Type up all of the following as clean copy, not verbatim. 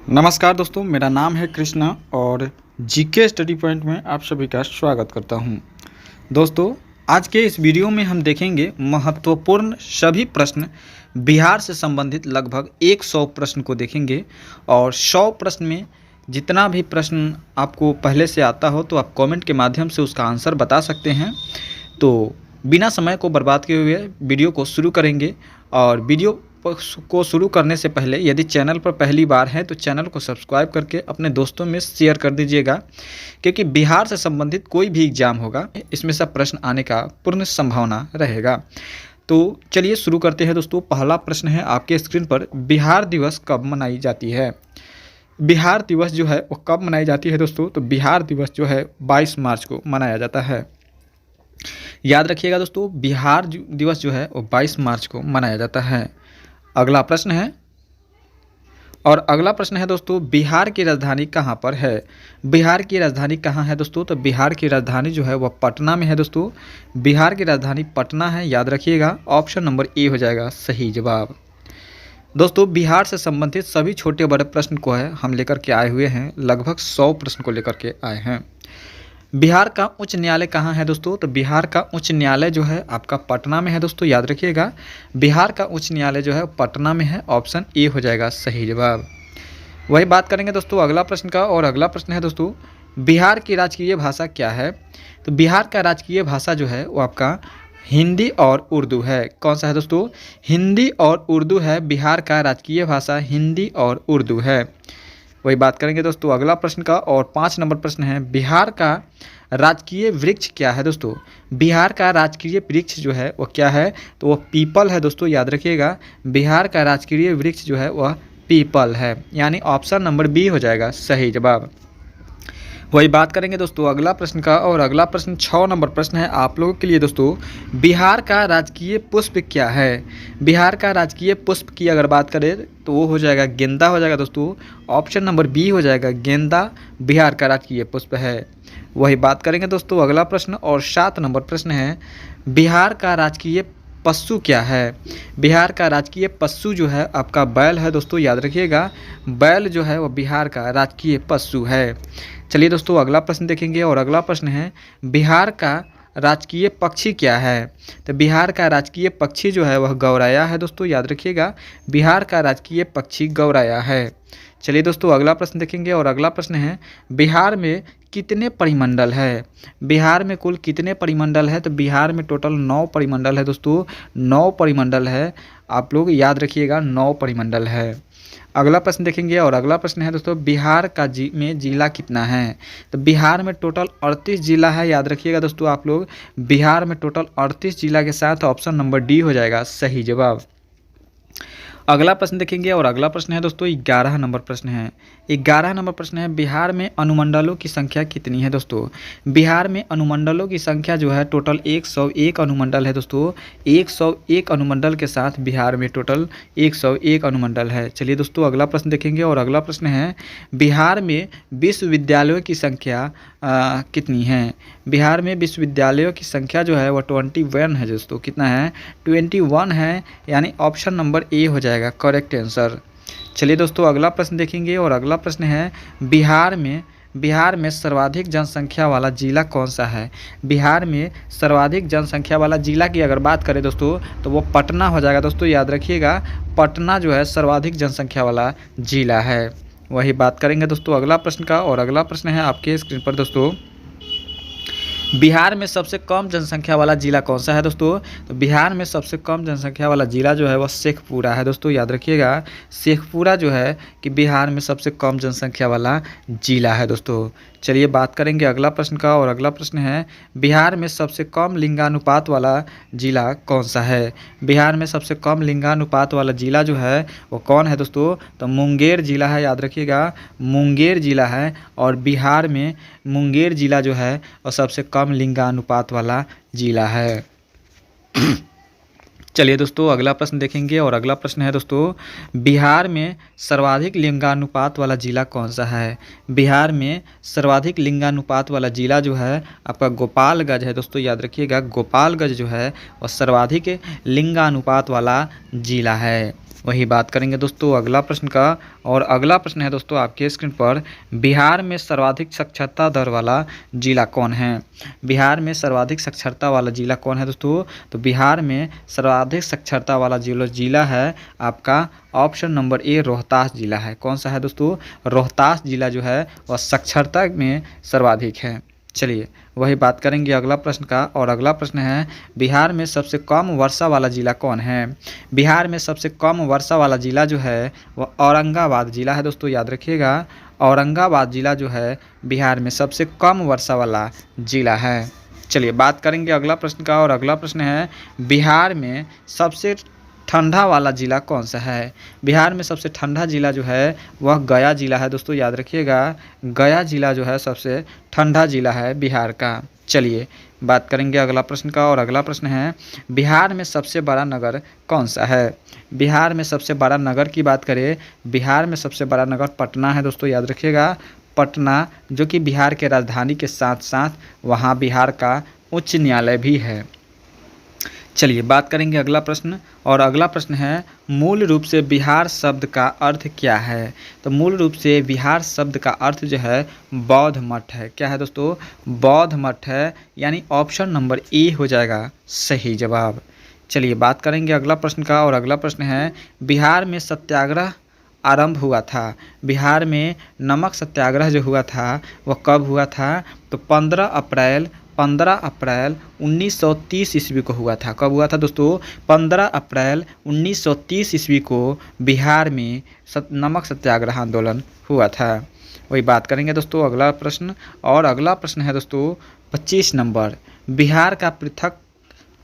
नमस्कार दोस्तों, मेरा नाम है कृष्णा और जीके स्टडी पॉइंट में आप सभी का स्वागत करता हूं। दोस्तों, आज के इस वीडियो में हम देखेंगे महत्वपूर्ण सभी प्रश्न बिहार से संबंधित लगभग 100 प्रश्न को देखेंगे और 100 प्रश्न में जितना भी प्रश्न आपको पहले से आता हो तो आप कमेंट के माध्यम से उसका आंसर बता सकते हैं। तो बिना समय को बर्बाद किए हुए वीडियो को शुरू करेंगे और वीडियो को शुरू करने से पहले यदि चैनल पर पहली बार है तो चैनल को सब्सक्राइब करके अपने दोस्तों में शेयर कर दीजिएगा, क्योंकि बिहार से संबंधित कोई भी एग्जाम होगा इसमें सब प्रश्न आने का पूर्ण संभावना रहेगा। तो चलिए शुरू करते हैं दोस्तों। पहला प्रश्न है आपके स्क्रीन पर, बिहार दिवस कब मनाई जाती है? बिहार दिवस जो है वो कब मनाई जाती है दोस्तों? तो बिहार दिवस जो है 22 मार्च को मनाया जाता है। याद रखिएगा दोस्तों, बिहार दिवस जो है वो 22 मार्च को मनाया जाता है। अगला प्रश्न है दोस्तों, बिहार की राजधानी कहाँ पर है? बिहार की राजधानी कहाँ है दोस्तों? तो बिहार की राजधानी जो है वह पटना में है दोस्तों। बिहार की राजधानी पटना है, याद रखिएगा। ऑप्शन नंबर ए हो जाएगा सही जवाब। दोस्तों, बिहार से संबंधित सभी छोटे बड़े प्रश्न को है हम लेकर के आए हुए हैं, लगभग 100 प्रश्न को लेकर के आए हैं। बिहार का उच्च न्यायालय कहाँ है दोस्तों? तो बिहार का उच्च न्यायालय जो है आपका पटना में है दोस्तों, याद रखिएगा। बिहार का उच्च न्यायालय जो है पटना में है, ऑप्शन ए हो जाएगा सही जवाब। वही बात करेंगे दोस्तों अगला प्रश्न का, और अगला प्रश्न है दोस्तों, बिहार की राजकीय भाषा क्या है? तो बिहार का राजकीय भाषा जो है वो आपका हिंदी और उर्दू है। कौन सा है दोस्तों? हिंदी और उर्दू है। बिहार का राजकीय भाषा हिंदी और उर्दू है। वही बात करेंगे दोस्तों अगला प्रश्न का, और 5 नंबर प्रश्न है, बिहार का राजकीय वृक्ष क्या है दोस्तों? बिहार का राजकीय वृक्ष जो है वो क्या है? तो वो पीपल है दोस्तों, याद रखिएगा। बिहार का राजकीय वृक्ष जो है वह पीपल है, यानी ऑप्शन नंबर बी हो जाएगा सही जवाब। वही बात करेंगे दोस्तों अगला प्रश्न का, और अगला प्रश्न 6 नंबर प्रश्न है आप लोगों के लिए दोस्तों, बिहार का राजकीय पुष्प क्या है? बिहार का राजकीय पुष्प की अगर बात करें तो वो हो जाएगा गेंदा हो जाएगा दोस्तों। ऑप्शन नंबर बी हो जाएगा गेंदा बिहार का राजकीय पुष्प है। वही बात करेंगे दोस्तों अगला प्रश्न, और 7 नंबर प्रश्न है, बिहार का राजकीय पशु क्या है? बिहार का राजकीय पशु जो है आपका बैल है दोस्तों, याद रखिएगा। बैल जो है वो बिहार का राजकीय पशु है। चलिए दोस्तों अगला प्रश्न देखेंगे, और अगला प्रश्न है, बिहार का राजकीय पक्षी क्या है? तो बिहार का राजकीय पक्षी जो है वह गौरैया है दोस्तों, याद रखिएगा। बिहार का राजकीय पक्षी गौरैया है। चलिए दोस्तों अगला प्रश्न देखेंगे, और अगला प्रश्न है, बिहार में कितने परिमंडल है? बिहार में कुल कितने परिमंडल है? तो बिहार में टोटल 9 परिमंडल है दोस्तों, 9 परिमंडल है। आप लोग याद रखिएगा 9 परिमंडल है। अगला प्रश्न देखेंगे, और अगला प्रश्न है दोस्तों, बिहार का में जिला कितना है? तो बिहार में टोटल 38 जिला है, याद रखिएगा दोस्तों आप लोग। बिहार में टोटल 38 जिला के साथ ऑप्शन नंबर डी हो जाएगा सही जवाब। अगला प्रश्न देखेंगे, और अगला प्रश्न है दोस्तों 11 नंबर प्रश्न है। 11 नंबर प्रश्न है, बिहार में अनुमंडलों की संख्या कितनी है दोस्तों? बिहार में अनुमंडलों की संख्या जो है टोटल 101 अनुमंडल है दोस्तों। 101 अनुमंडल के साथ बिहार में टोटल 101 अनुमंडल है। चलिए दोस्तों अगला प्रश्न देखेंगे, और अगला प्रश्न है, बिहार में विश्वविद्यालयों की संख्या कितनी है? बिहार में विश्वविद्यालयों की संख्या जो है वह 21 है दोस्तों। कितना है? 21 है, यानी ऑप्शन नंबर ए हो जाएगा करेक्ट आंसर। चलिए दोस्तों अगला प्रश्न देखेंगे, और अगला प्रश्न है, बिहार में सर्वाधिक जनसंख्या वाला जिला कौन सा है? बिहार में सर्वाधिक जनसंख्या वाला जिला की अगर बात करें दोस्तों तो वो पटना हो जाएगा दोस्तों, याद रखिएगा। पटना जो है सर्वाधिक जनसंख्या वाला जिला है। वही बात करेंगे दोस्तों अगला प्रश्न का, और अगला प्रश्न है आपके स्क्रीन पर दोस्तों, बिहार में सबसे कम जनसंख्या वाला जिला कौन सा है दोस्तों? तो बिहार में सबसे कम जनसंख्या वाला जिला जो है वह शेखपुरा है दोस्तों, याद रखिएगा। शेखपुरा जो है कि बिहार में सबसे कम जनसंख्या वाला जिला है दोस्तों। चलिए बात करेंगे अगला प्रश्न का, और अगला प्रश्न है, बिहार में सबसे कम लिंगानुपात वाला जिला कौन सा है? बिहार में सबसे कम लिंगानुपात वाला जिला जो है वो कौन है दोस्तों? तो मुंगेर जिला है, याद रखिएगा। मुंगेर जिला है, और बिहार में मुंगेर जिला जो है वो सबसे कम लिंगानुपात वाला जिला है। चलिए दोस्तों अगला प्रश्न देखेंगे, और अगला प्रश्न है दोस्तों, बिहार में सर्वाधिक लिंगानुपात वाला जिला कौन सा है? बिहार में सर्वाधिक लिंगानुपात वाला जिला जो है आपका गोपालगंज है दोस्तों, याद रखिएगा। गोपालगंज जो है वह सर्वाधिक लिंगानुपात वाला जिला है। वही बात करेंगे दोस्तों अगला प्रश्न का। और अगला प्रश्न है दोस्तों आपके स्क्रीन पर, बिहार में सर्वाधिक साक्षरता दर वाला जिला कौन है? बिहार में सर्वाधिक साक्षरता वाला जिला कौन है दोस्तों? तो बिहार में सर्वाधिक साक्षरता वाला जिला है आपका ऑप्शन नंबर ए रोहतास जिला है। कौन सा है दोस्तों? रोहतास जिला जो है वह साक्षरता में सर्वाधिक है। चलिए वही बात करेंगे अगला प्रश्न का। और अगला प्रश्न है, बिहार में सबसे कम वर्षा वाला जिला कौन है? बिहार में सबसे कम वर्षा वाला जिला जो है वह औरंगाबाद जिला है दोस्तों, याद रखिएगा। औरंगाबाद जिला जो है बिहार में सबसे कम वर्षा वाला जिला है। चलिए बात करेंगे अगला प्रश्न का। और अगला प्रश्न है, बिहार में सबसे ठंडा वाला जिला कौन सा है? बिहार में सबसे ठंडा जिला जो है वह गया जिला है दोस्तों, याद रखिएगा। गया जिला जो है सबसे ठंडा जिला है बिहार का। चलिए बात करेंगे अगला प्रश्न का। और अगला प्रश्न है, बिहार में सबसे बड़ा नगर कौन सा है? बिहार में सबसे बड़ा नगर की बात करें, बिहार में सबसे बड़ा नगर पटना है दोस्तों, याद रखिएगा। पटना जो कि बिहार के राजधानी के साथ साथ वहाँ बिहार का उच्च न्यायालय भी है। चलिए बात करेंगे अगला प्रश्न। और अगला प्रश्न है, मूल रूप से बिहार शब्द का अर्थ क्या है? तो मूल रूप से बिहार शब्द का अर्थ जो है बौद्ध मठ है। क्या है दोस्तों? बौद्ध मठ है, यानी ऑप्शन नंबर ए हो जाएगा सही जवाब। चलिए बात करेंगे अगला प्रश्न का। और अगला प्रश्न है, बिहार में सत्याग्रह आरंभ हुआ था। बिहार में नमक सत्याग्रह जो हुआ था वह कब हुआ था? तो 15 अप्रैल 1930 ईस्वी को हुआ था। कब हुआ था दोस्तों? 15 अप्रैल 1930 ईस्वी को बिहार में नमक सत्याग्रह आंदोलन हुआ था। वही बात करेंगे दोस्तों अगला प्रश्न। और अगला प्रश्न है दोस्तों 25 नंबर, बिहार का पृथक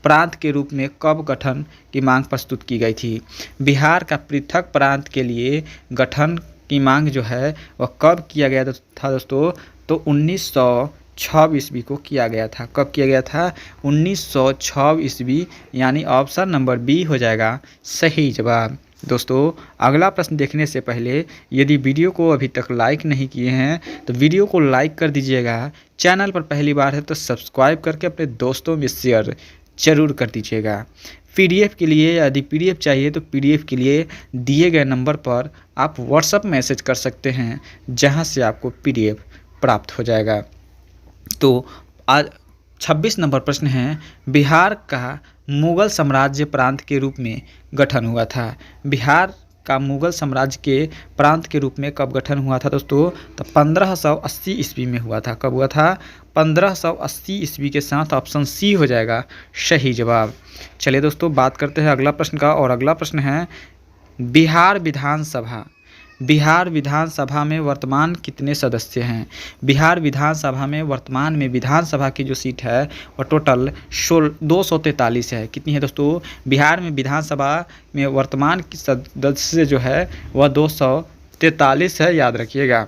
प्रांत के रूप में कब गठन की मांग प्रस्तुत की गई थी? बिहार का पृथक प्रांत के लिए गठन की मांग जो है वह कब किया गया था दोस्तों? तो 1906 ईस्वी को किया गया था। कब किया गया था? 1906 ईस्वी, यानी ऑप्शन नंबर बी हो जाएगा सही जवाब। दोस्तों अगला प्रश्न देखने से पहले यदि वीडियो को अभी तक लाइक नहीं किए हैं तो वीडियो को लाइक कर दीजिएगा। चैनल पर पहली बार है तो सब्सक्राइब करके अपने दोस्तों में शेयर जरूर कर दीजिएगा। पीडीएफ के लिए यदि पीडीएफ चाहिए तो पीडीएफ के लिए दिए गए नंबर पर आप व्हाट्सएप मैसेज कर सकते हैं, जहां से आपको पीडीएफ प्राप्त हो जाएगा। तो आज 26 नंबर प्रश्न है, बिहार का मुगल साम्राज्य प्रांत के रूप में गठन हुआ था। बिहार का मुगल साम्राज्य के प्रांत के रूप में कब गठन हुआ था दोस्तों? तो 1580 ईस्वी में हुआ था। कब हुआ था? 1580 ईस्वी के साथ ऑप्शन सी हो जाएगा सही जवाब। चलिए दोस्तों बात करते हैं अगला प्रश्न का। और अगला प्रश्न है, बिहार विधानसभा में वर्तमान कितने सदस्य हैं? बिहार विधानसभा में वर्तमान में विधानसभा की जो सीट है वह टोटल 243 है। कितनी है दोस्तों? बिहार में विधानसभा में वर्तमान की सदस्य जो है वह 243 है, याद रखिएगा।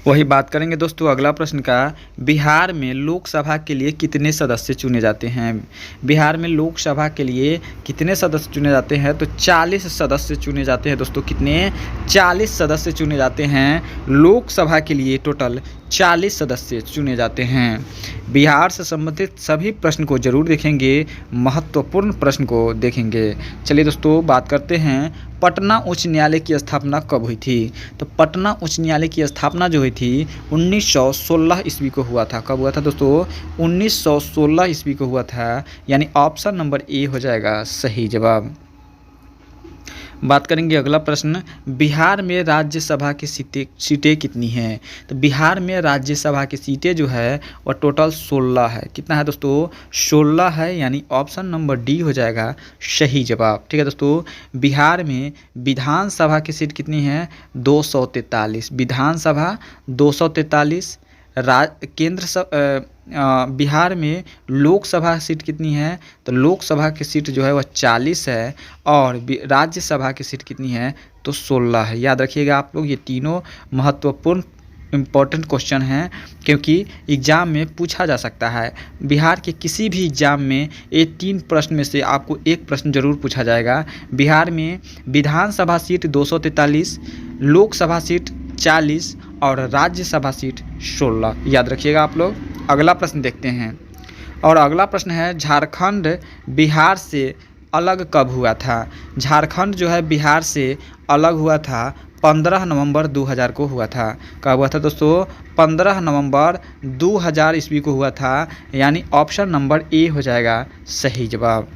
वही बात करेंगे दोस्तों अगला प्रश्न का, बिहार में लोकसभा के लिए कितने सदस्य चुने जाते हैं? बिहार में लोकसभा के लिए कितने सदस्य चुने जाते हैं? तो 40 सदस्य चुने जाते हैं दोस्तों। कितने? 40 सदस्य चुने जाते हैं। लोकसभा के लिए टोटल 40 सदस्य चुने जाते हैं। बिहार से संबंधित सभी प्रश्न को जरूर देखेंगे, महत्वपूर्ण प्रश्न को देखेंगे। चलिए दोस्तों बात करते हैं, पटना उच्च न्यायालय की स्थापना कब हुई थी? तो पटना उच्च न्यायालय की स्थापना जो हुई थी 1916 ईस्वी को हुआ था। कब हुआ था दोस्तों? 1916 ईस्वी को हुआ था, यानी ऑप्शन नंबर ए हो जाएगा सही जवाब। बात करेंगे अगला प्रश्न, बिहार में राज्यसभा की सीटें कितनी हैं? तो बिहार में राज्यसभा की सीटें जो है वह टोटल 16 है। कितना है दोस्तों? 16 है, यानी ऑप्शन नंबर डी हो जाएगा सही जवाब। ठीक है दोस्तों, बिहार में विधानसभा की सीट कितनी है? 243। विधानसभा 243। बिहार में लोकसभा सीट कितनी है? तो लोकसभा की सीट जो है वह 40 है। और राज्यसभा की सीट कितनी है? तो 16 है। याद रखिएगा आप लोग, ये तीनों महत्वपूर्ण इम्पोर्टेंट क्वेश्चन हैं, क्योंकि एग्ज़ाम में पूछा जा सकता है। बिहार के किसी भी एग्ज़ाम में ये 3 प्रश्न में से आपको एक प्रश्न जरूर पूछा जाएगा। बिहार में विधानसभा सीट 243, लोकसभा सीट 40 और राज्यसभा सीट 16। याद रखिएगा आप लोग। अगला प्रश्न देखते हैं। और अगला प्रश्न है, झारखंड बिहार से अलग कब हुआ था? झारखंड जो है बिहार से अलग हुआ था 15 नवंबर 2000 को हुआ था। कब हुआ था दोस्तों? 15 नवंबर 2000 ईस्वी को हुआ था, यानी ऑप्शन नंबर ए हो जाएगा सही जवाब।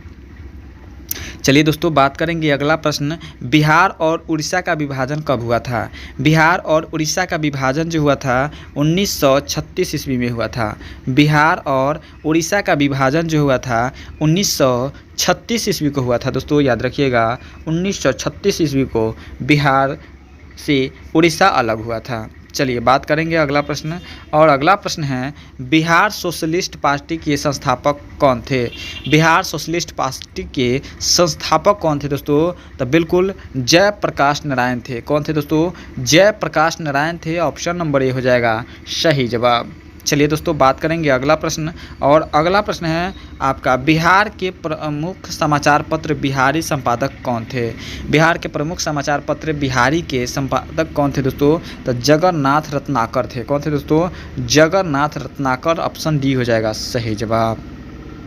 चलिए दोस्तों बात करेंगे अगला प्रश्न, बिहार और उड़ीसा का विभाजन कब हुआ था? बिहार और उड़ीसा का विभाजन जो हुआ था 1936 ईस्वी में हुआ था। बिहार और उड़ीसा का विभाजन जो हुआ था 1936 ईस्वी को हुआ था दोस्तों, याद रखिएगा 1936 ईस्वी को बिहार से उड़ीसा अलग हुआ था। चलिए बात करेंगे अगला प्रश्न, और अगला प्रश्न है बिहार सोशलिस्ट पार्टी के संस्थापक कौन थे? बिहार सोशलिस्ट पार्टी के संस्थापक कौन थे दोस्तों? तो बिल्कुल जयप्रकाश नारायण थे। कौन थे दोस्तों? जयप्रकाश नारायण थे। ऑप्शन नंबर ए हो जाएगा सही जवाब। चलिए दोस्तों बात करेंगे अगला प्रश्न, और अगला प्रश्न है आपका बिहार के प्रमुख समाचार पत्र बिहारी संपादक कौन थे? बिहार के प्रमुख समाचार पत्र बिहारी के संपादक कौन थे दोस्तों? तो जगन्नाथ रत्नाकर थे। कौन थे दोस्तों? जगन्नाथ रत्नाकर। ऑप्शन डी हो जाएगा सही जवाब।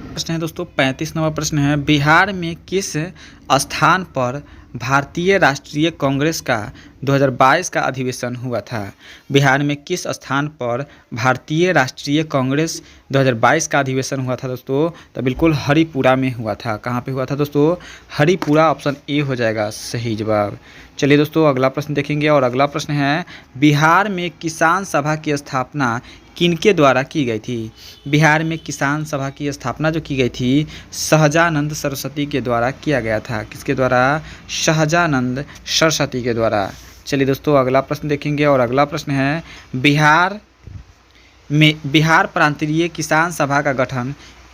प्रश्न है दोस्तों 35 नंबर प्रश्न है, बिहार में किस स्थान पर भारतीय राष्ट्रीय कांग्रेस का 2022 का अधिवेशन हुआ था? बिहार में किस स्थान पर भारतीय राष्ट्रीय कांग्रेस 2022 का अधिवेशन हुआ था दोस्तों? तो बिल्कुल हरिपुरा में हुआ था। कहाँ पे हुआ था दोस्तों? हरिपुरा। ऑप्शन ए हो जाएगा सही जवाब। चलिए दोस्तों अगला प्रश्न देखेंगे, और अगला प्रश्न है बिहार में किसान सभा की स्थापना किनके द्वारा की गई थी? बिहार में किसान सभा की स्थापना जो की गई थी सहजानंद सरस्वती के द्वारा किया गया था। किसके द्वारा? सहजानंद सरस्वती के द्वारा। चलिए दोस्तों अगला प्रश्न देखेंगे, और अगला प्रश्न है बिहार प्रांतीय किसान सभा का गठन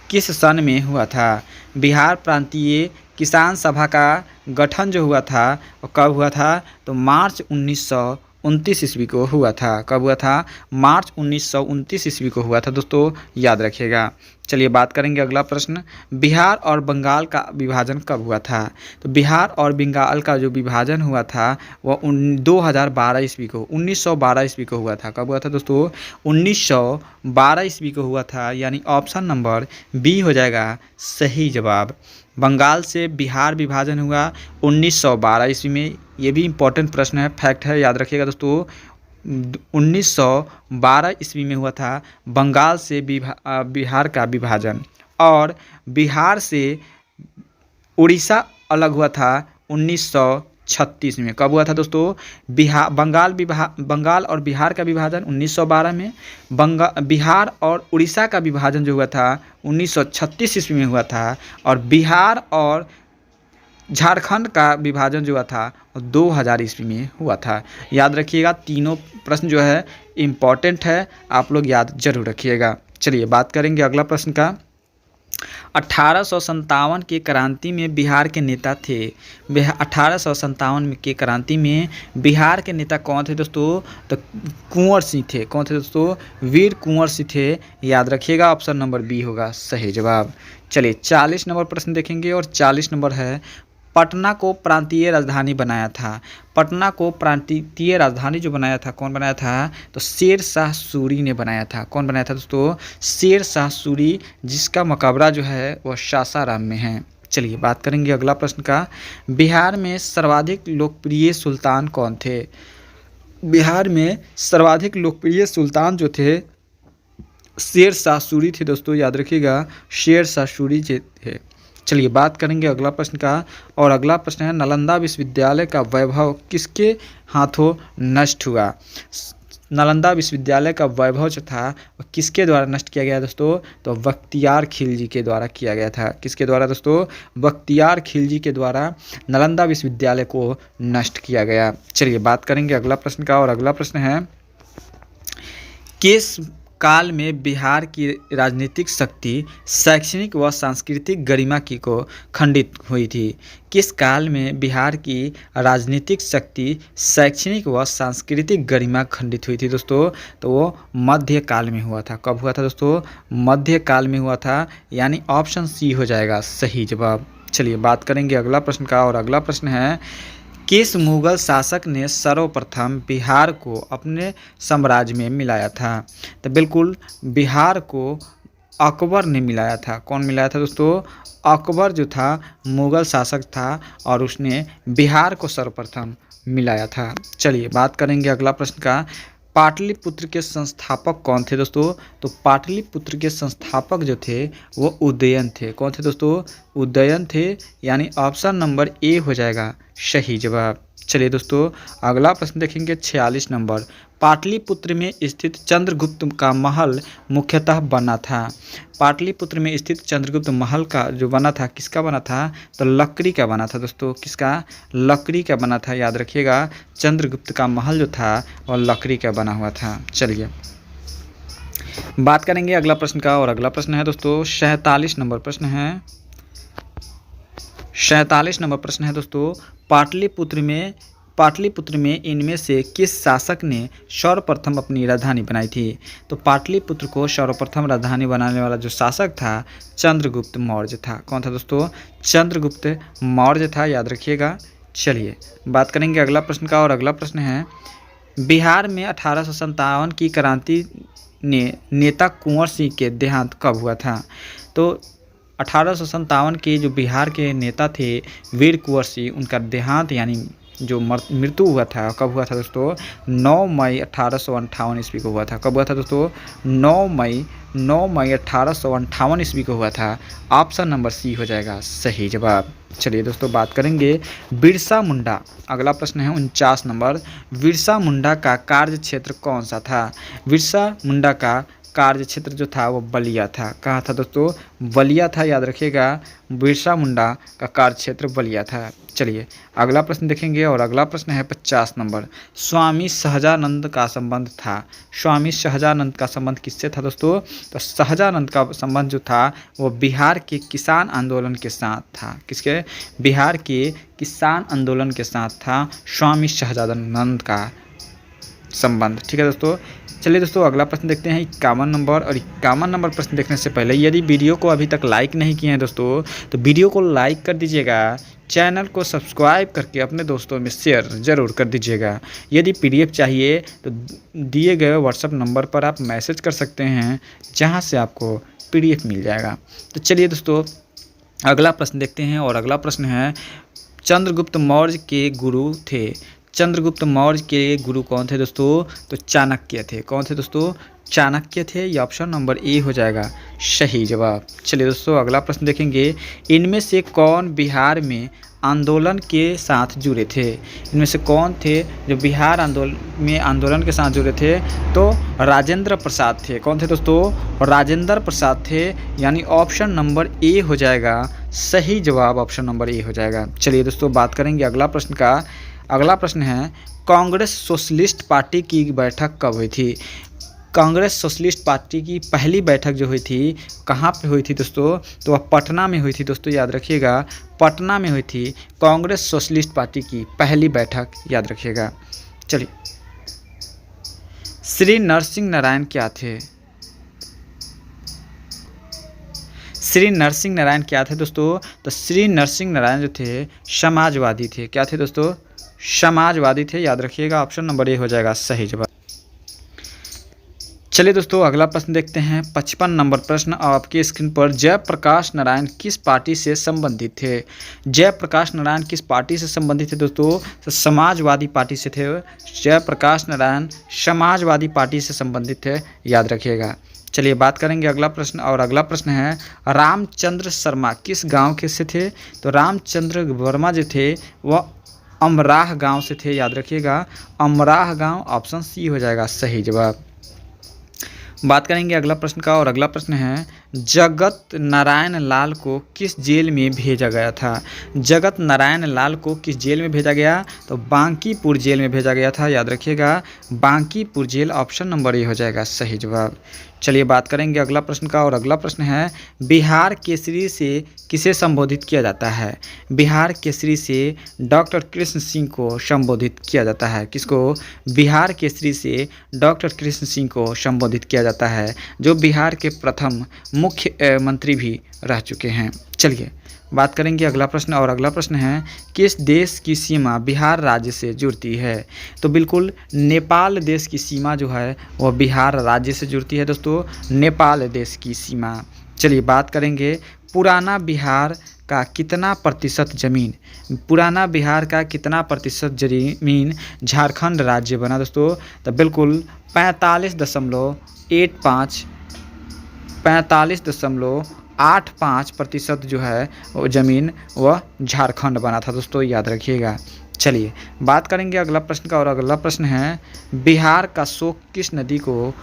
किस सन में हुआ था? बिहार प्रांतीय किसान सभा का गठन जो हुआ था वो कब हुआ था? तो मार्च 1929 ईस्वी को हुआ था। कब हुआ था? मार्च 1929 ईस्वी को हुआ था दोस्तों, याद रखिएगा। चलिए बात करेंगे अगला प्रश्न, बिहार और बंगाल का विभाजन कब हुआ था? तो बिहार और बंगाल का जो विभाजन हुआ था वो 2012 ईस्वी को 1912 ईस्वी को हुआ था। कब हुआ था दोस्तों? 1912 ईस्वी को हुआ था, यानी ऑप्शन नंबर बी हो जाएगा सही जवाब। बंगाल से बिहार विभाजन हुआ 1912 ईस्वी में। ये भी इम्पोर्टेंट प्रश्न है, फैक्ट है, याद रखिएगा दोस्तों। 1912 ईस्वी में हुआ था बंगाल से बिहार का विभाजन, और बिहार से उड़ीसा अलग हुआ था 1936 में। कब हुआ था दोस्तों? बंगाल और बिहार का विभाजन 1912 में, बिहार और उड़ीसा का विभाजन जो हुआ था 1936 ईस्वी में हुआ था, और बिहार और झारखंड का विभाजन जो हुआ था 2000 ईस्वी में हुआ था। याद रखिएगा, तीनों प्रश्न जो है इम्पॉर्टेंट है, आप लोग याद जरूर रखिएगा। चलिए बात करेंगे अगला प्रश्न का, 1857 के क्रांति में बिहार के नेता थे। 1857 के क्रांति में बिहार के नेता कौन थे दोस्तों? तो कुंवर सिंह थे। कौन थे दोस्तों? वीर कुंवर सिंह थे। याद रखिएगा, ऑप्शन नंबर बी होगा सही जवाब। चलिए 40 नंबर प्रश्न देखेंगे, और 40 नंबर है पटना को प्रांतीय राजधानी बनाया था। पटना को प्रांतीय राजधानी जो बनाया था, कौन बनाया था? तो शेर शाह सूरी ने बनाया था। कौन बनाया था दोस्तों? शेर शाह सूरी, जिसका मकबरा जो है वह सासाराम में है। चलिए बात करेंगे अगला प्रश्न का, बिहार में सर्वाधिक लोकप्रिय सुल्तान कौन थे? बिहार में सर्वाधिक लोकप्रिय सुल्तान जो थे शेर शाह सूरी थे दोस्तों, याद रखिएगा, शेर शाह सूरी थे। चलिए बात करेंगे अगला प्रश्न का, और अगला प्रश्न है नालंदा विश्वविद्यालय का वैभव किसके हाथों नष्ट हुआ? नालंदा विश्वविद्यालय का वैभव जो था वह किसके द्वारा नष्ट किया गया दोस्तों? तो बख्तियार खिलजी के द्वारा किया गया था। किसके द्वारा दोस्तों? बख्तियार खिलजी के द्वारा नालंदा विश्वविद्यालय को नष्ट किया गया। चलिए बात करेंगे अगला प्रश्न का, और अगला प्रश्न है किस काल में बिहार की राजनीतिक शक्ति शैक्षणिक व सांस्कृतिक गरिमा की को खंडित हुई थी? किस काल में बिहार की राजनीतिक शक्ति शैक्षणिक व सांस्कृतिक गरिमा खंडित हुई थी दोस्तों? तो वो मध्य काल में हुआ था। कब हुआ था दोस्तों? मध्य काल में हुआ था, यानी ऑप्शन सी हो जाएगा सही जवाब। चलिए बात करेंगे अगला प्रश्न का, और अगला प्रश्न है किस मुगल शासक ने सर्वप्रथम बिहार को अपने साम्राज्य में मिलाया था? तो बिल्कुल बिहार को अकबर ने मिलाया था। कौन मिलाया था दोस्तों? अकबर जो था मुगल शासक था और उसने बिहार को सर्वप्रथम मिलाया था। चलिए बात करेंगे अगला प्रश्न का। पाटलिपुत्र के संस्थापक कौन थे दोस्तों? तो पाटलिपुत्र के संस्थापक जो थे वो उदयन थे। कौन थे दोस्तों? उदयन थे, यानी ऑप्शन नंबर ए हो जाएगा सही जवाब। चलिए दोस्तों अगला प्रश्न देखेंगे 46 नंबर। पाटलिपुत्र में स्थित चंद्रगुप्त का महल मुख्यतः बना था। पाटलिपुत्र में स्थित चंद्रगुप्त महल का जो बना था, किसका बना था? तो लकड़ी का बना था दोस्तों। किसका? लकड़ी का बना था, याद रखिएगा। चंद्रगुप्त का महल जो था वह लकड़ी का बना हुआ था। चलिए बात करेंगे अगला प्रश्न का, और अगला प्रश्न है दोस्तों 47 नंबर प्रश्न है। 47 नंबर प्रश्न है दोस्तों। पाटलिपुत्र में इनमें से किस शासक ने सर्वप्रथम अपनी राजधानी बनाई थी? तो पाटलिपुत्र को सर्वप्रथम राजधानी बनाने वाला जो शासक था चंद्रगुप्त मौर्य था। कौन था दोस्तों? चंद्रगुप्त मौर्य था, याद रखिएगा। चलिए बात करेंगे अगला प्रश्न का, और अगला प्रश्न है बिहार में 1857 की क्रांति ने नेता कुंवर सिंह के देहांत कब हुआ था? तो 1857 के जो बिहार के नेता थे वीर कुंवर सिंह, उनका देहांत यानी जो मृत्यु हुआ था कब हुआ था दोस्तों? 9 मई 1858 ईस्वी को हुआ था। कब हुआ था दोस्तों? 9 मई 1858 ईस्वी को हुआ था। ऑप्शन नंबर सी हो जाएगा सही जवाब। चलिए दोस्तों बात करेंगे बिरसा मुंडा। अगला प्रश्न है 49 नंबर। बिरसा मुंडा का कार्य क्षेत्र कौन सा था? बिरसा मुंडा का कार्य क्षेत्र जो था वो बलिया था। कहाँ था दोस्तों? बलिया था, याद रखिएगा। बिरसा मुंडा का कार्य क्षेत्र बलिया था। चलिए अगला प्रश्न देखेंगे, और अगला प्रश्न है 50 नंबर। स्वामी सहजानंद का संबंध था। स्वामी सहजानंद का संबंध किससे था दोस्तों? तो सहजानंद का संबंध जो था वो बिहार के किसान आंदोलन के साथ था। किसके? बिहार के किसान आंदोलन के साथ था स्वामी सहजानंद का संबंध। ठीक है दोस्तों। चलिए दोस्तों अगला प्रश्न देखते हैं 51 नंबर। और 51 नंबर प्रश्न देखने से पहले यदि वीडियो को अभी तक लाइक नहीं किए हैं दोस्तों, तो वीडियो को लाइक कर दीजिएगा। चैनल को सब्सक्राइब करके अपने दोस्तों में शेयर ज़रूर कर दीजिएगा। यदि पीडीएफ चाहिए तो दिए गए व्हाट्सएप नंबर पर आप मैसेज कर सकते हैं, जहां से आपको पीडीएफ मिल जाएगा। तो चलिए दोस्तों अगला प्रश्न देखते हैं, और अगला प्रश्न है चंद्रगुप्त मौर्य के गुरु थे। चंद्रगुप्त मौर्य के गुरु कौन थे दोस्तों? तो चाणक्य थे। कौन थे दोस्तों? चाणक्य थे। ये ऑप्शन नंबर ए हो जाएगा सही जवाब। चलिए दोस्तों अगला प्रश्न देखेंगे। इनमें से कौन बिहार में आंदोलन के साथ जुड़े थे? इनमें से कौन थे जो बिहार आंदोलन के साथ जुड़े थे? तो राजेंद्र प्रसाद थे। कौन थे दोस्तों? राजेंद्र प्रसाद थे, यानी ऑप्शन नंबर ए हो जाएगा सही जवाब। ऑप्शन नंबर ए हो जाएगा। चलिए दोस्तों बात करेंगे अगला प्रश्न का। अगला प्रश्न है कांग्रेस सोशलिस्ट पार्टी की बैठक कब हुई थी? कांग्रेस सोशलिस्ट पार्टी की पहली बैठक जो हुई थी कहाँ पे हुई थी दोस्तों? तो वह पटना में हुई थी दोस्तों, याद रखिएगा। पटना में हुई थी कांग्रेस सोशलिस्ट पार्टी की पहली बैठक, याद रखिएगा। चलिए श्री नरसिंह नारायण क्या थे? श्री नरसिंह नारायण क्या थे दोस्तों? तो श्री नरसिंह नारायण जो थे समाजवादी थे। क्या थे दोस्तों? समाजवादी थे, याद रखिएगा। ऑप्शन नंबर ए हो जाएगा सही जवाब। चलिए दोस्तों अगला प्रश्न देखते हैं 55 नंबर प्रश्न आपके स्क्रीन पर। जयप्रकाश नारायण किस पार्टी से संबंधित थे? जयप्रकाश नारायण किस पार्टी से संबंधित थे दोस्तों? तो समाजवादी पार्टी से थे। जयप्रकाश नारायण समाजवादी पार्टी से संबंधित थे, याद रखिएगा। चलिए बात करेंगे अगला प्रश्न, और अगला प्रश्न है रामचंद्र शर्मा किस गांव के से थे? तो रामचंद्र वर्मा जो थे वह अमराह गांव से थे, याद रखिएगा। अमराह गांव, ऑप्शन सी हो जाएगा सही जवाब। बात करेंगे अगला प्रश्न का, और अगला प्रश्न है जगत नारायण लाल को किस जेल में भेजा गया था? जगत नारायण लाल को किस जेल में भेजा गया? तो बांकीपुर जेल में भेजा गया था, याद रखिएगा। Bankipur jail, option number A हो जाएगा सही जवाब। चलिए बात करेंगे अगला प्रश्न का, और अगला प्रश्न है बिहार केसरी से किसे संबोधित किया जाता है? बिहार केसरी से डॉक्टर कृष्ण सिंह को संबोधित किया जाता है। किसको? बिहार केसरी से डॉक्टर कृष्ण सिंह को संबोधित किया जाता है, जो बिहार के प्रथम मुख्यमंत्री भी रह चुके हैं। चलिए बात करेंगे अगला प्रश्न, और अगला प्रश्न है किस देश की सीमा बिहार राज्य से जुड़ती है? तो बिल्कुल नेपाल देश की सीमा जो है वह बिहार राज्य से जुड़ती है दोस्तों, नेपाल देश की सीमा। चलिए बात करेंगे पुराना बिहार का कितना प्रतिशत ज़मीन, पुराना बिहार का कितना प्रतिशत ज़मीन झारखंड राज्य बना दोस्तों? तो बिल्कुल 45.85% जो है वो ज़मीन वह झारखंड बना था दोस्तों, याद रखिएगा। चलिए बात करेंगे अगला प्रश्न का, और अगला प्रश्न है बिहार का शोक किस नदी को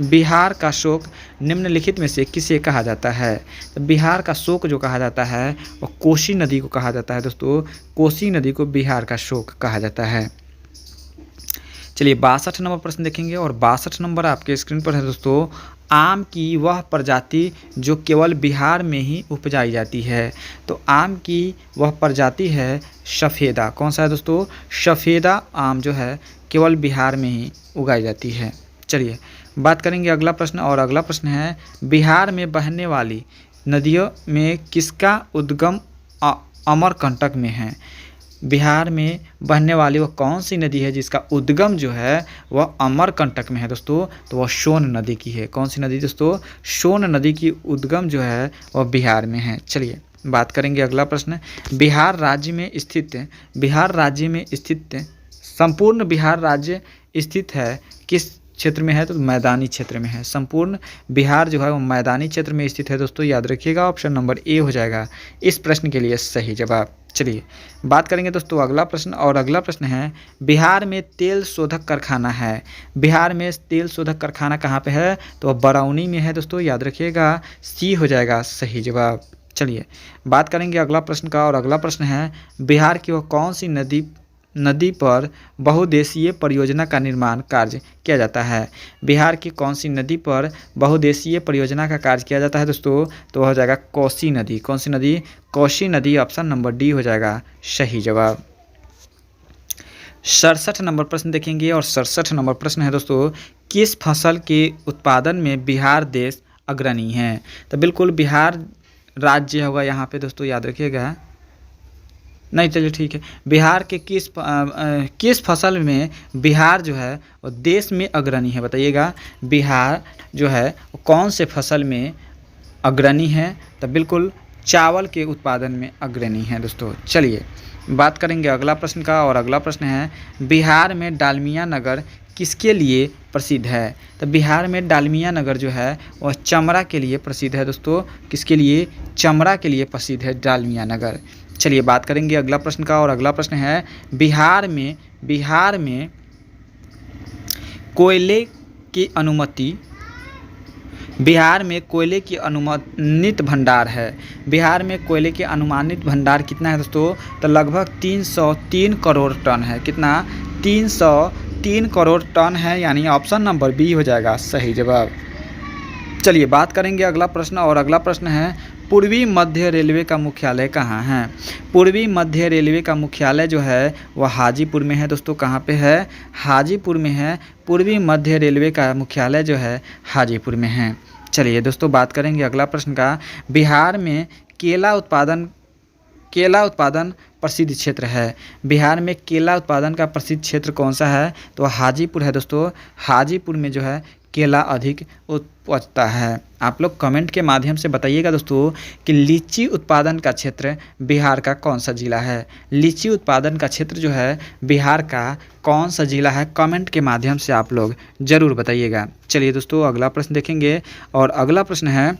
बिहार का शोक निम्नलिखित में से किसे कहा जाता है? तो बिहार का शोक जो कहा जाता है वो कोसी नदी को कहा जाता है दोस्तों, कोसी नदी को बिहार का शोक कहा जाता है। चलिए 62 नंबर प्रश्न देखेंगे, और 62 नंबर आपके स्क्रीन पर है दोस्तों। आम की वह प्रजाति जो केवल बिहार में ही उपजाई जाती है, तो आम की वह प्रजाति है सफ़ेदा। कौन सा है दोस्तों? सफ़ेदा आम जो है केवल बिहार में ही उगाई जाती है। चलिए बात करेंगे अगला प्रश्न, और अगला प्रश्न है बिहार में बहने वाली नदियों में किसका उद्गम अमरकंटक में है? बिहार में बहने वाली वह कौन सी नदी है जिसका उद्गम जो है वह अमरकंटक में है दोस्तों? तो वह सोन नदी की है। कौन सी नदी दोस्तों? सोन नदी की उद्गम जो है वह बिहार में है। चलिए बात करेंगे अगला प्रश्न, बिहार राज्य में स्थित संपूर्ण बिहार राज्य स्थित है किस क्षेत्र में है? तो मैदानी क्षेत्र में है। संपूर्ण बिहार जो है वो मैदानी क्षेत्र में स्थित है दोस्तों, याद रखिएगा। ऑप्शन नंबर ए हो जाएगा इस प्रश्न के लिए सही जवाब। चलिए बात करेंगे दोस्तों अगला प्रश्न, और अगला प्रश्न है बिहार में तेल शोधक कारखाना है। बिहार में तेल शोधक कारखाना कहाँ पे है? तो बरौनी में है दोस्तों, याद रखिएगा। सी हो जाएगा सही जवाब। चलिए बात करेंगे अगला प्रश्न का, और अगला प्रश्न है बिहार की वह कौन सी नदी पर बहुउद्देशीय परियोजना का निर्माण कार्य किया जाता है? बिहार की कौन सी नदी पर बहुउद्देशीय परियोजना का कार्य किया जाता है दोस्तों? तो वह हो जाएगा कोसी नदी। कौन सी नदी? कोसी नदी। ऑप्शन नंबर डी हो जाएगा सही जवाब। 67 नंबर प्रश्न देखेंगे, और 67 नंबर प्रश्न है दोस्तों किस फसल के उत्पादन में बिहार देश अग्रणी है? तो बिल्कुल बिहार राज्य होगा यहाँ पे दोस्तों, याद रखिएगा। नहीं चलिए ठीक है, बिहार के किस फसल में बिहार जो है वो देश में अग्रणी है? बताइएगा बिहार जो है वो कौन से फसल में अग्रणी है? तो बिल्कुल चावल के उत्पादन में अग्रणी है दोस्तों। चलिए बात करेंगे अगला प्रश्न का, और अगला प्रश्न है बिहार में डालमिया नगर किसके लिए प्रसिद्ध है? तो बिहार में डालमिया नगर जो है वह चमड़ा के लिए प्रसिद्ध है दोस्तों। किसके लिए? चमड़ा के लिए प्रसिद्ध है डालमिया नगर। चलिए बात करेंगे अगला प्रश्न का, और अगला प्रश्न है बिहार में कोयले की अनुमानित भंडार है। बिहार में कोयले के अनुमानित भंडार कितना है दोस्तों? तो लगभग 303 करोड़ टन है। कितना? 303 करोड़ टन है, यानी ऑप्शन नंबर बी हो जाएगा सही जवाब। चलिए बात करेंगे अगला प्रश्न, और अगला प्रश्न है पूर्वी मध्य रेलवे का मुख्यालय कहाँ है? पूर्वी मध्य रेलवे का मुख्यालय जो है वह हाजीपुर में है दोस्तों। कहाँ पे है? हाजीपुर में है। पूर्वी मध्य रेलवे का मुख्यालय जो है हाजीपुर में है। चलिए दोस्तों बात करेंगे अगला प्रश्न का, बिहार में केला उत्पादन प्रसिद्ध क्षेत्र है। बिहार में केला उत्पादन का प्रसिद्ध क्षेत्र कौन सा है? तो हाजीपुर है दोस्तों। हाजीपुर में जो है केला अधिक उपजता है। आप लोग कमेंट के माध्यम से बताइएगा दोस्तों कि लीची उत्पादन का क्षेत्र बिहार का कौन सा जिला है? लीची उत्पादन का क्षेत्र जो है बिहार का कौन सा जिला है? कमेंट के माध्यम से आप लोग ज़रूर बताइएगा। चलिए दोस्तों अगला प्रश्न देखेंगे, और अगला प्रश्न है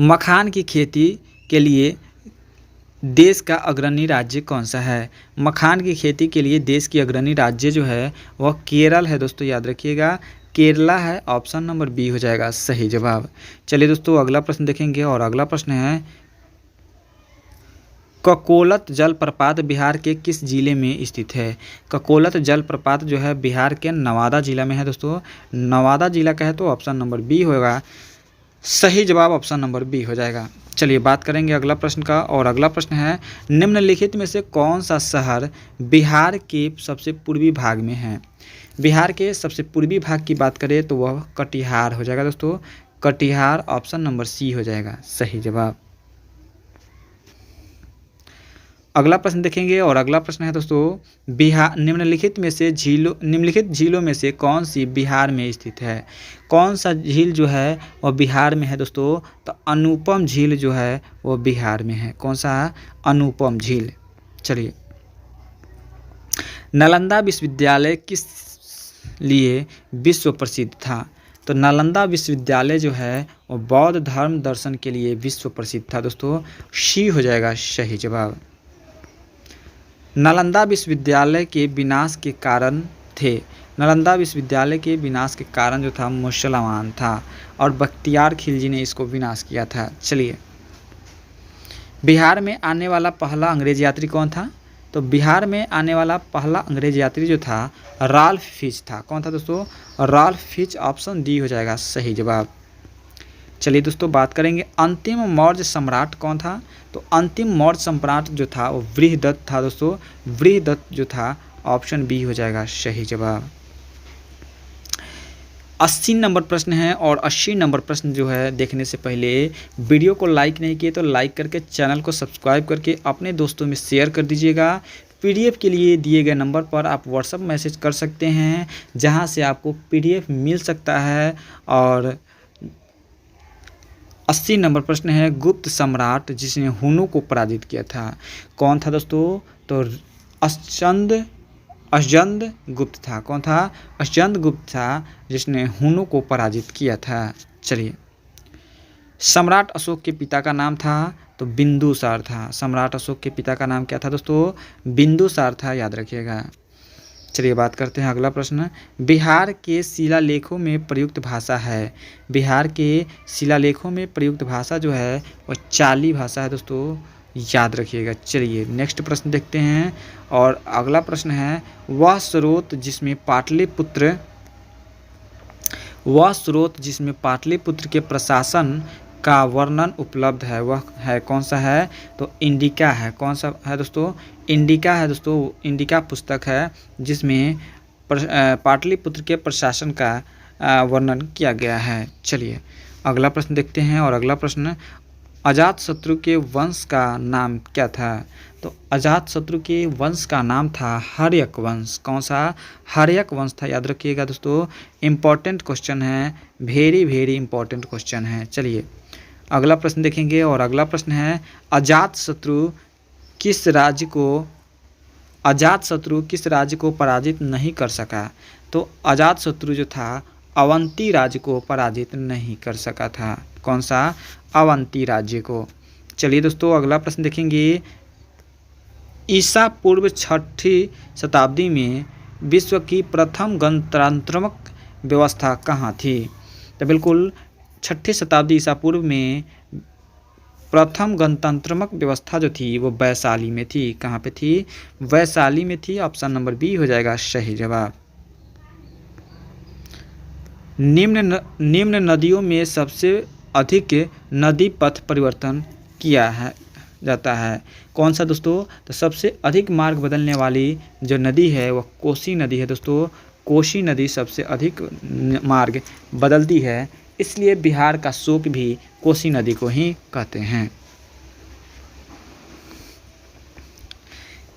मखान की खेती के लिए देश का अग्रणी राज्य कौन सा है? मखान की खेती के लिए देश की अग्रणी राज्य जो है वह केरल है दोस्तों, याद रखिएगा। केरला है। ऑप्शन नंबर बी हो जाएगा सही जवाब। चलिए दोस्तों अगला प्रश्न देखेंगे, और अगला प्रश्न है ककोलत जलप्रपात बिहार के किस जिले में स्थित है? ककोलत जलप्रपात जो है बिहार के नवादा जिला में है दोस्तों। नवादा जिला का है तो ऑप्शन नंबर बी होगा सही जवाब। ऑप्शन नंबर बी हो जाएगा। चलिए बात करेंगे अगला प्रश्न का, और अगला प्रश्न है निम्नलिखित में से कौन सा शहर बिहार के सबसे पूर्वी भाग में है? बिहार के सबसे पूर्वी भाग की बात करें तो वह कटिहार हो जाएगा दोस्तों। कटिहार ऑप्शन नंबर सी हो जाएगा सही जवाब। अगला प्रश्न देखेंगे और अगला प्रश्न है दोस्तों, बिहार निम्नलिखित झीलों में से कौन सी बिहार में स्थित है। कौन सा झील जो है वह बिहार में है दोस्तों, तो अनुपम झील जो है वो बिहार में है। कौन सा? अनुपम झील। चलिए, नालंदा विश्वविद्यालय किस लिए विश्व प्रसिद्ध था। तो नालंदा विश्वविद्यालय जो है वो बौद्ध धर्म दर्शन के लिए विश्व प्रसिद्ध था दोस्तों। सी हो जाएगा सही जवाब। नालंदा विश्वविद्यालय के विनाश के कारण थे। नालंदा विश्वविद्यालय के विनाश के कारण जो था मुसलमान था और बख्तियार खिलजी ने इसको विनाश किया था। चलिए, बिहार में आने वाला पहला अंग्रेज यात्री कौन था। तो बिहार में आने वाला पहला अंग्रेज यात्री जो था राल्फ फिच था। कौन था दोस्तों? Ralph Fitch. ऑप्शन डी हो जाएगा सही जवाब। चलिए दोस्तों, बात करेंगे अंतिम मौर्य सम्राट कौन था। तो अंतिम मौर्य सम्राट जो था वो बृहदत्त था दोस्तों। बृहदत्त जो था ऑप्शन बी हो जाएगा सही जवाब। 80 नंबर प्रश्न है और 80 नंबर प्रश्न जो है देखने से पहले वीडियो को लाइक नहीं किए तो लाइक करके चैनल को सब्सक्राइब करके अपने दोस्तों में शेयर कर दीजिएगा। पीडीएफ के लिए दिए गए नंबर पर आप व्हाट्सएप मैसेज कर सकते हैं जहां से आपको पीडीएफ मिल सकता है। और 80 नंबर प्रश्न है, गुप्त सम्राट जिसने हुनों को पराजित किया था कौन था दोस्तों। तो अशजंद गुप्त था। कौन था? अशजंद गुप्त था जिसने हुनों को पराजित किया था। चलिए, सम्राट अशोक के पिता का नाम था तो बिंदुसार था। सम्राट अशोक के पिता का नाम क्या था दोस्तों? बिंदुसार था, याद रखिएगा। चलिए, बात करते हैं अगला प्रश्न। बिहार के शिलालेखों में प्रयुक्त भाषा है। बिहार के शिलालेखों में प्रयुक्त भाषा जो है वह चाली भाषा है दोस्तों, याद रखिएगा। चलिए, नेक्स्ट प्रश्न देखते हैं और अगला प्रश्न है, वह स्रोत जिसमें पाटलिपुत्र के प्रशासन का वर्णन उपलब्ध है वह है कौन सा है। तो इंडिका है। कौन सा है दोस्तों? इंडिका है दोस्तों। इंडिका पुस्तक है जिसमें पाटलिपुत्र के प्रशासन का वर्णन किया गया है। चलिए, अगला प्रश्न देखते हैं और अगला प्रश्न, अजातशत्रु के वंश का नाम क्या था। तो अजातशत्रु के वंश का नाम था हर्यक वंश। कौन सा? हर्यक वंश था, याद रखिएगा दोस्तों। इम्पॉर्टेंट क्वेश्चन है, वेरी वेरी इंपॉर्टेंट क्वेश्चन है। चलिए, अगला प्रश्न देखेंगे और अगला प्रश्न है, अजातशत्रु किस राज्य को पराजित नहीं कर सका। तो अजातशत्रु जो था अवंती राज्य को पराजित नहीं कर सका था। कौन सा? अवंती राज्य को। चलिए दोस्तों, अगला प्रश्न देखेंगे, ईसा पूर्व 6ठी शताब्दी में विश्व की प्रथम गणतंत्रात्मक व्यवस्था कहाँ थी। तो बिल्कुल 6ठी शताब्दी ईसा पूर्व में प्रथम गणतंत्रात्मक व्यवस्था जो थी वो वैशाली में थी। कहाँ पे थी? वैशाली में थी। ऑप्शन नंबर बी हो जाएगा सही जवाब। निम्न नदियों में सबसे अधिक नदी पथ परिवर्तन किया जाता है कौन सा दोस्तों। तो सबसे अधिक मार्ग बदलने वाली जो नदी है वह कोसी नदी है दोस्तों। कोसी नदी सबसे अधिक मार्ग बदलती है, इसलिए बिहार का शोक भी कोसी नदी को ही कहते हैं।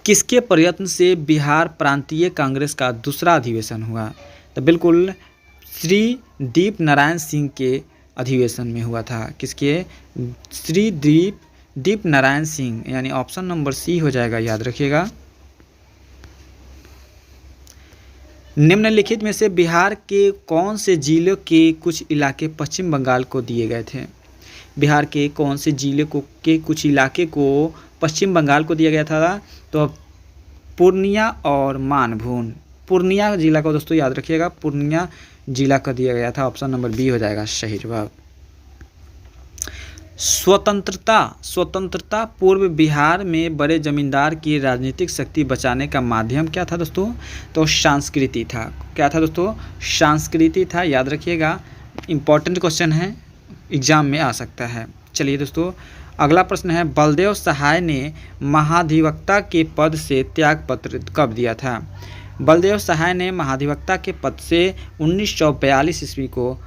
किसके प्रयत्न से बिहार प्रांतीय कांग्रेस का दूसरा अधिवेशन हुआ। तो बिल्कुल श्री दीप नारायण सिंह के अधिवेशन में हुआ था। किसके? श्री दीप नारायण सिंह, यानी ऑप्शन नंबर सी हो जाएगा, याद रखिएगा। निम्नलिखित में से बिहार के कौन से जिलों के कुछ इलाके पश्चिम बंगाल को दिए गए थे। बिहार के कौन से जिले के कुछ इलाके को पश्चिम बंगाल को दिया गया था। तो पूर्णिया और मानभून। पूर्णिया जिला को दोस्तों याद रखिएगा, पूर्णिया जिला का दिया गया था। ऑप्शन नंबर बी हो जाएगा सही जवाब। स्वतंत्रता पूर्व बिहार में बड़े जमींदार की राजनीतिक शक्ति बचाने का माध्यम क्या था दोस्तों। तो संस्कृति था। क्या था दोस्तों? संस्कृति था, याद रखिएगा। इंपॉर्टेंट क्वेश्चन है, एग्जाम में आ सकता है। चलिए दोस्तों, अगला प्रश्न है, बलदेव सहाय ने महाधिवक्ता के पद से त्यागपत्र कब दिया था। बलदेव सहाय ने महाधिवक्ता के पद से 1942 ईस्वी को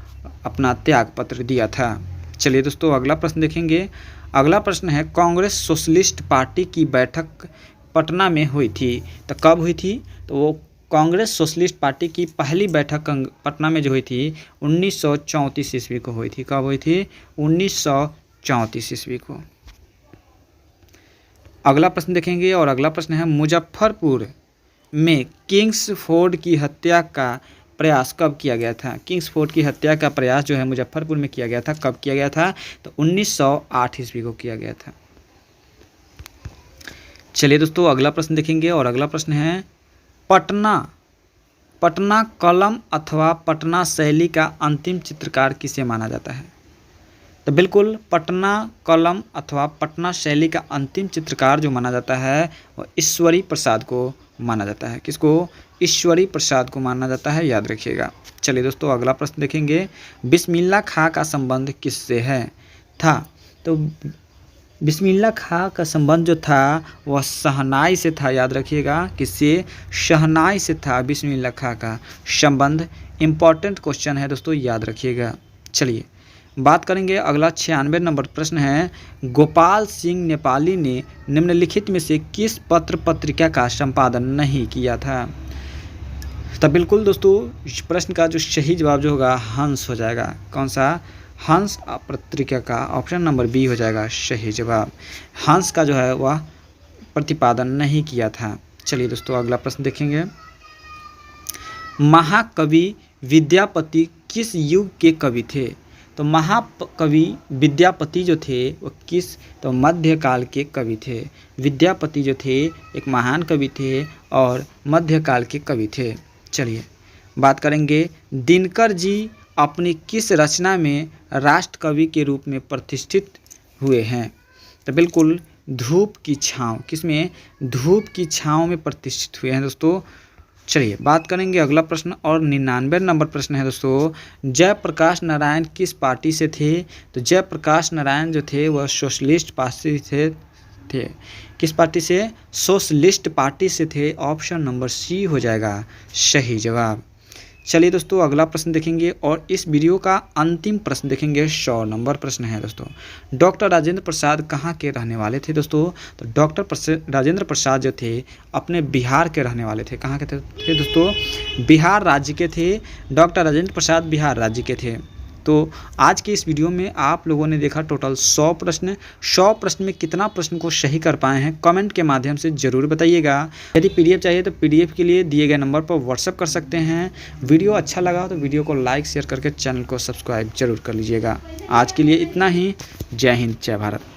अपना त्याग पत्र दिया था। चलिए दोस्तों अगला प्रश्न देखेंगे। अगला प्रश्न है कांग्रेस सोशलिस्ट पार्टी की बैठक पटना में हुई थी, तो कब हुई थी? तो वो कांग्रेस सोशलिस्ट पार्टी की पहली बैठक पटना में जो हुई थी 1934 ईस्वी को हुई थी। कब हुई थी? 1934 ईस्वी को। अगला प्रश्न देखेंगे और अगला प्रश्न है मुजफ्फरपुर में किंग्सफोर्ड की हत्या का प्रयास कब किया गया था? किंग्सफोर्ड की हत्या का प्रयास जो है मुजफ्फरपुर में किया गया था। कब किया गया था? तो 1908 ईस्वी को किया गया था। चलिए दोस्तों अगला प्रश्न देखेंगे और अगला प्रश्न है पटना कलम अथवा पटना शैली का अंतिम चित्रकार किसे माना जाता है? तो बिल्कुल पटना कलम अथवा पटना शैली का अंतिम चित्रकार जो माना जाता है वह ईश्वरी प्रसाद को माना जाता है। किसको? ईश्वरी प्रसाद को माना जाता है, याद रखिएगा। चलिए दोस्तों अगला प्रश्न देखेंगे। बिस्मिल्लाह खां का संबंध किससे है था? तो बिस्मिल्लाह खां का संबंध जो था वह शहनाई से था, याद रखिएगा। किससे? शहनाई से था बिस्मिल्लाह खां का संबंध। इम्पॉर्टेंट क्वेश्चन है दोस्तों, याद रखिएगा। चलिए बात करेंगे अगला 96 नंबर प्रश्न है गोपाल सिंह नेपाली ने निम्नलिखित में से किस पत्र पत्रिका का संपादन नहीं किया था? तब बिल्कुल दोस्तों इस प्रश्न का जो सही जवाब जो होगा हंस हो जाएगा। कौन सा? हंस पत्रिका का ऑप्शन नंबर बी हो जाएगा सही जवाब। हंस का जो है वह प्रतिपादन नहीं किया था। चलिए दोस्तों अगला प्रश्न देखेंगे। महाकवि विद्यापति किस युग के कवि थे? तो महाकवि विद्यापति जो थे वो किस? तो मध्यकाल के कवि थे। विद्यापति जो थे एक महान कवि थे और मध्यकाल के कवि थे। चलिए बात करेंगे दिनकर जी अपनी किस रचना में राष्ट्र कवि के रूप में प्रतिष्ठित हुए हैं? तो बिल्कुल धूप की छाँव। किसमें? धूप की छाँव में प्रतिष्ठित हुए हैं दोस्तों। चलिए बात करेंगे अगला प्रश्न और 99 नंबर प्रश्न है दोस्तों जयप्रकाश नारायण किस पार्टी से थे? तो जयप्रकाश नारायण जो थे वह सोशलिस्ट पार्टी से थे। किस पार्टी से? सोशलिस्ट पार्टी से थे। ऑप्शन नंबर सी हो जाएगा सही जवाब। चलिए दोस्तों अगला प्रश्न देखेंगे और इस वीडियो का अंतिम प्रश्न देखेंगे। 100 नंबर प्रश्न है दोस्तों डॉक्टर राजेंद्र प्रसाद कहाँ के रहने वाले थे? दोस्तों तो डॉक्टर राजेंद्र प्रसाद जो थे अपने बिहार के रहने वाले थे। कहाँ के थे दोस्तों? बिहार राज्य के थे। डॉक्टर राजेंद्र प्रसाद बिहार राज्य के थे। तो आज के इस वीडियो में आप लोगों ने देखा टोटल 100 प्रश्न। 100 प्रश्न में कितना प्रश्न को सही कर पाए हैं कमेंट के माध्यम से ज़रूर बताइएगा। यदि पीडीएफ चाहिए तो पीडीएफ के लिए दिए गए नंबर पर व्हाट्सएप कर सकते हैं। वीडियो अच्छा लगा तो वीडियो को लाइक शेयर करके चैनल को सब्सक्राइब जरूर कर लीजिएगा। आज के लिए इतना ही। जय हिंद जय भारत।